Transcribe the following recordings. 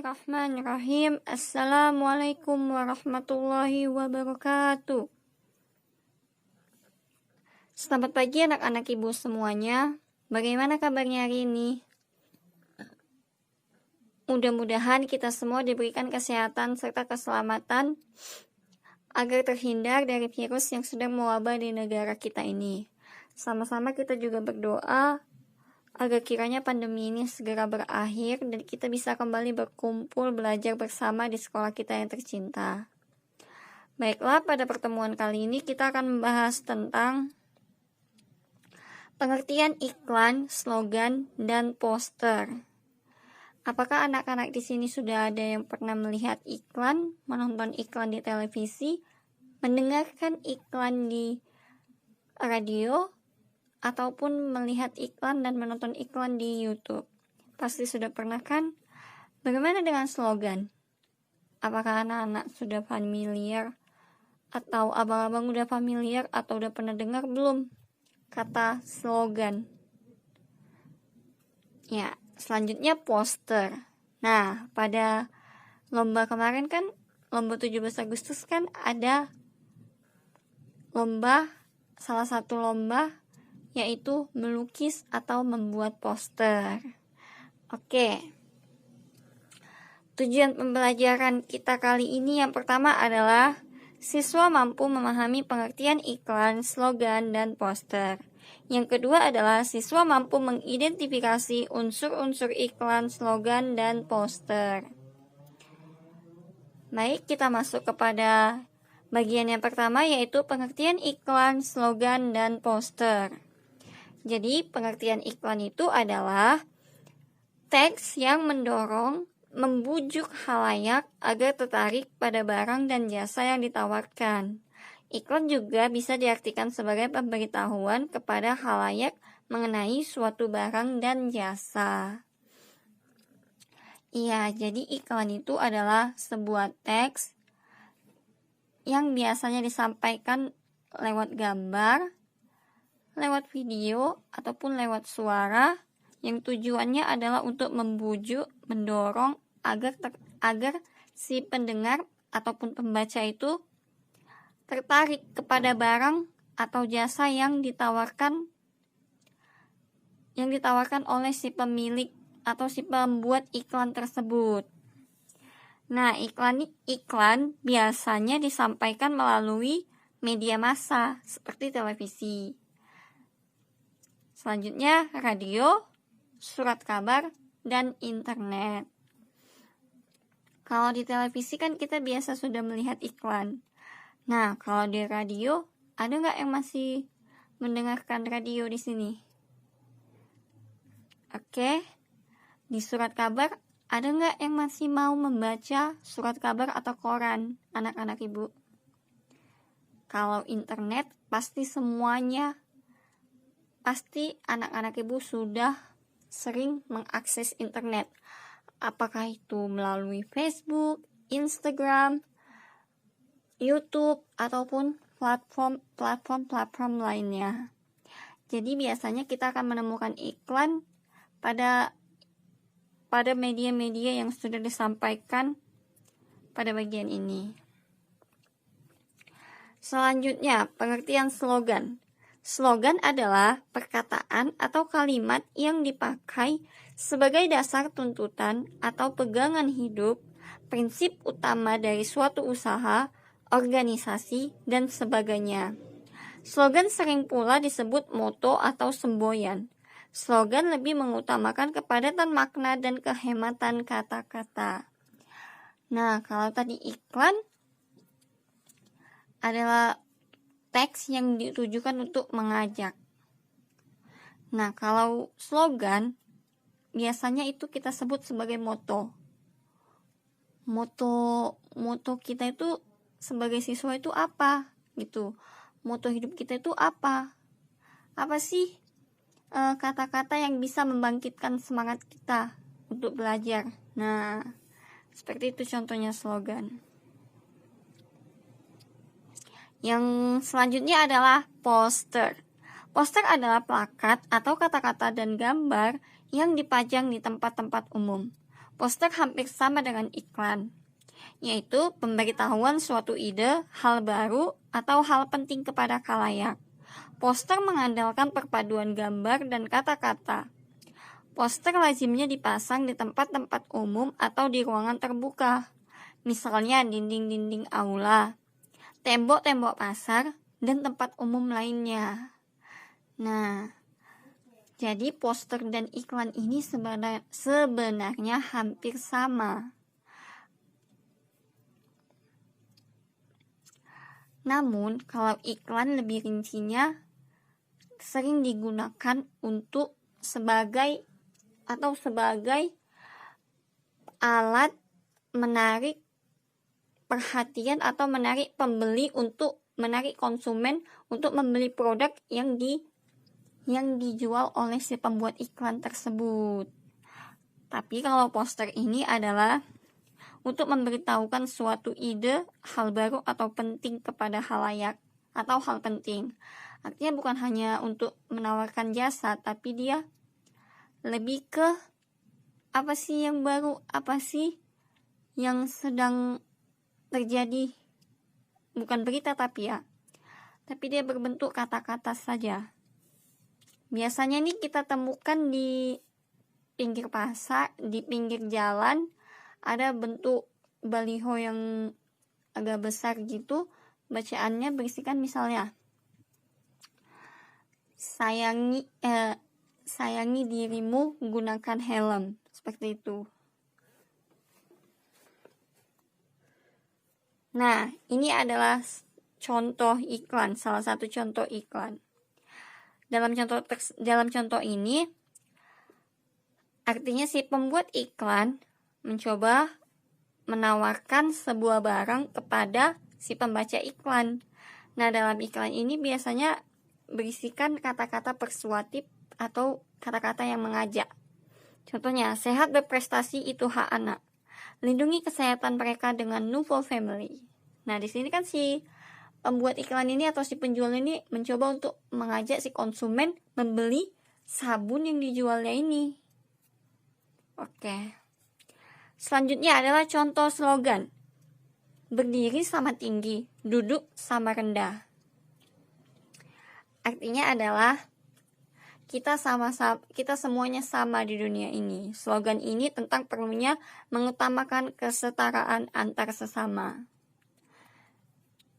Bismillahirrahmanirrahim. Assalamualaikum warahmatullahi wabarakatuh. Selamat pagi anak-anak ibu semuanya. Bagaimana kabarnya hari ini? Mudah-mudahan kita semua diberikan kesehatan serta keselamatan agar terhindar dari virus yang sedang mewabah di negara kita ini. Sama-sama kita juga berdoa agar kiranya pandemi ini segera berakhir dan kita bisa kembali berkumpul belajar bersama di sekolah kita yang tercinta. Baiklah, pada pertemuan kali ini kita akan membahas tentang pengertian iklan, slogan, dan poster. Apakah anak-anak di sini sudah ada yang pernah melihat iklan, menonton iklan di televisi, mendengarkan iklan di radio, ataupun melihat iklan dan menonton iklan di YouTube? Pasti sudah pernah kan? Bagaimana dengan slogan? Apakah anak-anak sudah familiar? Atau abang-abang udah familiar atau udah pernah dengar belum kata slogan? Ya, selanjutnya poster. Nah, pada lomba kemarin kan, lomba 17 Agustus kan ada lomba, salah satu lomba yaitu melukis atau membuat poster. Oke. Tujuan pembelajaran kita kali ini yang pertama adalah siswa mampu memahami pengertian iklan, slogan, dan poster. Yang kedua adalah siswa mampu mengidentifikasi unsur-unsur iklan, slogan, dan poster. Baik, kita masuk kepada bagian yang pertama yaitu pengertian iklan, slogan, dan poster. Jadi, pengertian iklan itu adalah teks yang mendorong, membujuk khalayak agar tertarik pada barang dan jasa yang ditawarkan. Iklan juga bisa diartikan sebagai pemberitahuan kepada khalayak mengenai suatu barang dan jasa. Iya, jadi iklan itu adalah sebuah teks yang biasanya disampaikan lewat gambar, lewat video, ataupun lewat suara, yang tujuannya adalah untuk membujuk, mendorong agar si pendengar ataupun pembaca itu tertarik kepada barang atau jasa yang ditawarkan oleh si pemilik atau si pembuat iklan tersebut. Nah, iklan biasanya disampaikan melalui media massa seperti televisi. Selanjutnya radio, surat kabar, dan internet. Kalau di televisi kan kita biasa sudah melihat iklan. Nah, kalau di radio, ada nggak yang masih mendengarkan radio di sini? Oke. Di surat kabar, ada nggak yang masih mau membaca surat kabar atau koran, anak-anak ibu? Kalau internet, pasti anak-anak ibu sudah sering mengakses internet. Apakah itu melalui Facebook, Instagram, YouTube, ataupun platform lainnya. Jadi biasanya kita akan menemukan iklan pada media-media yang sudah disampaikan pada bagian ini. Selanjutnya, pengertian slogan. Slogan adalah perkataan atau kalimat yang dipakai sebagai dasar tuntutan atau pegangan hidup, prinsip utama dari suatu usaha, organisasi, dan sebagainya. Slogan sering pula disebut moto atau semboyan. Slogan lebih mengutamakan kepadatan makna dan kehematan kata-kata. Nah, kalau tadi iklan adalah teks yang ditujukan untuk mengajak. Nah, kalau slogan biasanya itu kita sebut sebagai moto. Moto kita itu sebagai siswa itu apa? Gitu. Moto hidup kita itu apa? Apa sih kata-kata yang bisa membangkitkan semangat kita untuk belajar? Nah, seperti itu contohnya slogan. Yang selanjutnya adalah poster. Poster adalah plakat atau kata-kata dan gambar yang dipajang di tempat-tempat umum. Poster hampir sama dengan iklan, yaitu pemberitahuan suatu ide, hal baru, atau hal penting kepada khalayak. Poster mengandalkan perpaduan gambar dan kata-kata. Poster lazimnya dipasang di tempat-tempat umum atau di ruangan terbuka, misalnya dinding-dinding aula, tembok-tembok pasar, dan tempat umum lainnya. Nah, jadi poster dan iklan ini sebenarnya hampir sama. Namun, kalau iklan lebih rincinya sering digunakan untuk sebagai alat menarik perhatian atau menarik pembeli, untuk menarik konsumen untuk membeli produk yang dijual oleh si pembuat iklan tersebut. Tapi kalau poster ini adalah untuk memberitahukan suatu ide, hal baru atau penting kepada khalayak atau hal penting. Artinya bukan hanya untuk menawarkan jasa, tapi dia lebih ke apa sih yang baru, apa sih yang sedang terjadi. Bukan berita tapi dia berbentuk kata-kata saja. Biasanya nih kita temukan di pinggir pasar, di pinggir jalan, ada bentuk baliho yang agak besar gitu. Bacaannya berisikan misalnya, sayangi dirimu, gunakan helm, seperti itu. Nah, ini adalah contoh iklan, salah satu contoh iklan. Dalam contoh ini, artinya si pembuat iklan mencoba menawarkan sebuah barang kepada si pembaca iklan. Nah, dalam iklan ini biasanya berisikan kata-kata persuasif atau kata-kata yang mengajak. Contohnya, sehat berprestasi itu hak anak. Lindungi kesehatan mereka dengan Nuvo Family. Nah, di sini kan si pembuat iklan ini atau si penjual ini mencoba untuk mengajak si konsumen membeli sabun yang dijualnya ini. Oke. Selanjutnya adalah contoh slogan. Berdiri sama tinggi, duduk sama rendah. Artinya adalah kita semuanya sama di dunia ini. Slogan ini tentang perlunya mengutamakan kesetaraan antar sesama.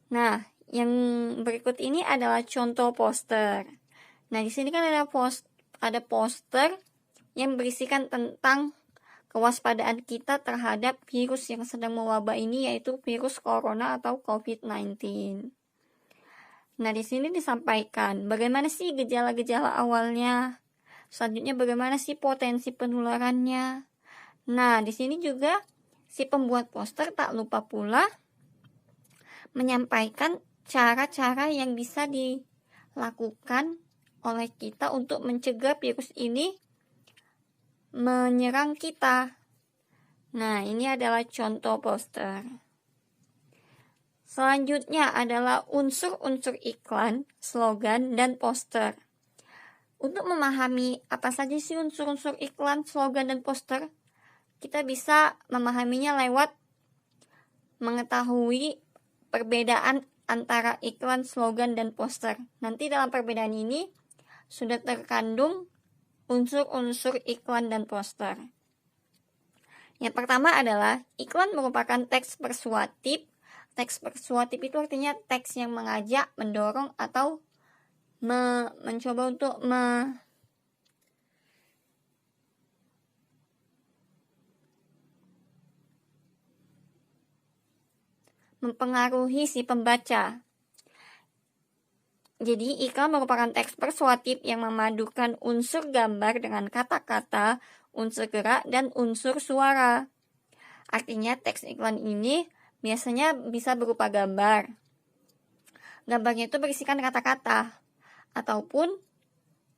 Nah, yang berikut ini adalah contoh poster. Nah, di sini kan ada poster yang berisikan tentang kewaspadaan kita terhadap virus yang sedang mewabah ini, yaitu virus corona atau COVID-19. Nah, di sini disampaikan bagaimana sih gejala-gejala awalnya. Selanjutnya bagaimana sih potensi penularannya. Nah, di sini juga si pembuat poster tak lupa pula menyampaikan cara-cara yang bisa dilakukan oleh kita untuk mencegah virus ini menyerang kita. Nah, ini adalah contoh poster. Selanjutnya adalah unsur-unsur iklan, slogan, dan poster. Untuk memahami apa saja sih unsur-unsur iklan, slogan, dan poster, kita bisa memahaminya lewat mengetahui perbedaan antara iklan, slogan, dan poster. Nanti dalam perbedaan ini sudah terkandung unsur-unsur iklan dan poster. Yang pertama adalah iklan merupakan teks persuasif. Teks persuasif itu artinya teks yang mengajak, mendorong, atau mencoba untuk mempengaruhi si pembaca. Jadi, iklan merupakan teks persuasif yang memadukan unsur gambar dengan kata-kata, unsur gerak, dan unsur suara. Artinya, teks iklan ini biasanya bisa berupa gambar. Gambarnya itu berisikan kata-kata, ataupun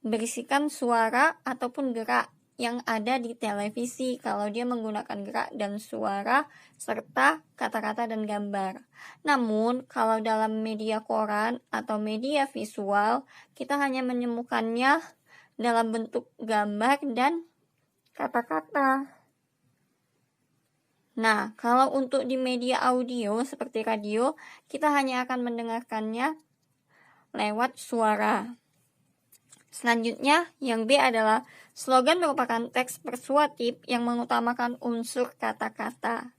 berisikan suara ataupun gerak yang ada di televisi kalau dia menggunakan gerak dan suara serta kata-kata dan gambar. Namun kalau dalam media koran atau media visual, kita hanya menemukannya dalam bentuk gambar dan kata-kata. Nah, kalau untuk di media audio seperti radio, kita hanya akan mendengarkannya lewat suara. Selanjutnya, yang B adalah slogan merupakan teks persuasif yang mengutamakan unsur kata-kata.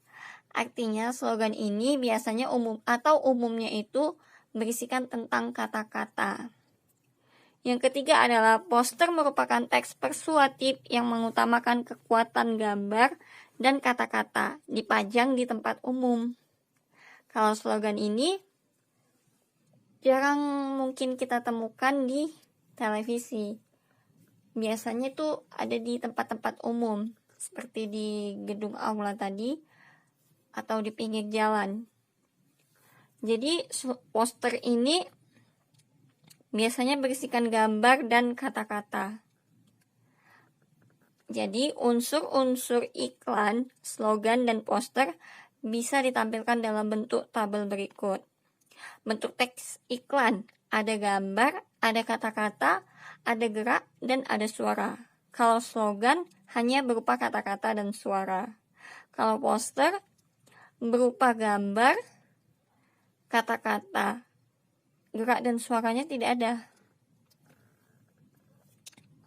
Artinya, slogan ini biasanya umumnya itu berisikan tentang kata-kata. Yang ketiga adalah poster merupakan teks persuasif yang mengutamakan kekuatan gambar dan kata-kata dipajang di tempat umum. Kalau slogan ini jarang mungkin kita temukan di televisi. Biasanya itu ada di tempat-tempat umum seperti di gedung aula tadi atau di pinggir jalan. Jadi poster ini biasanya berisikan gambar dan kata-kata. Jadi unsur-unsur iklan, slogan, dan poster bisa ditampilkan dalam bentuk tabel berikut. Bentuk teks iklan, ada gambar, ada kata-kata, ada gerak, dan ada suara. Kalau slogan hanya berupa kata-kata dan suara. Kalau poster berupa gambar, kata-kata, gerak dan suaranya tidak ada.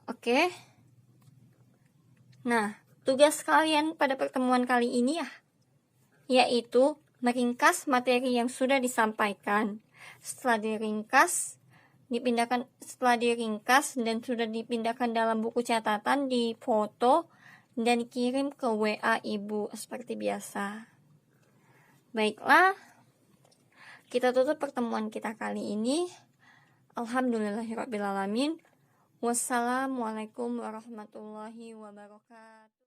Oke. Nah, tugas kalian pada pertemuan kali ini yaitu meringkas materi yang sudah disampaikan. Setelah diringkas dan sudah dipindahkan dalam buku catatan, difoto dan kirim ke WA ibu seperti biasa. Baiklah, kita tutup pertemuan kita kali ini. Alhamdulillahirrabbilalamin. Wassalamualaikum warahmatullahi wabarakatuh.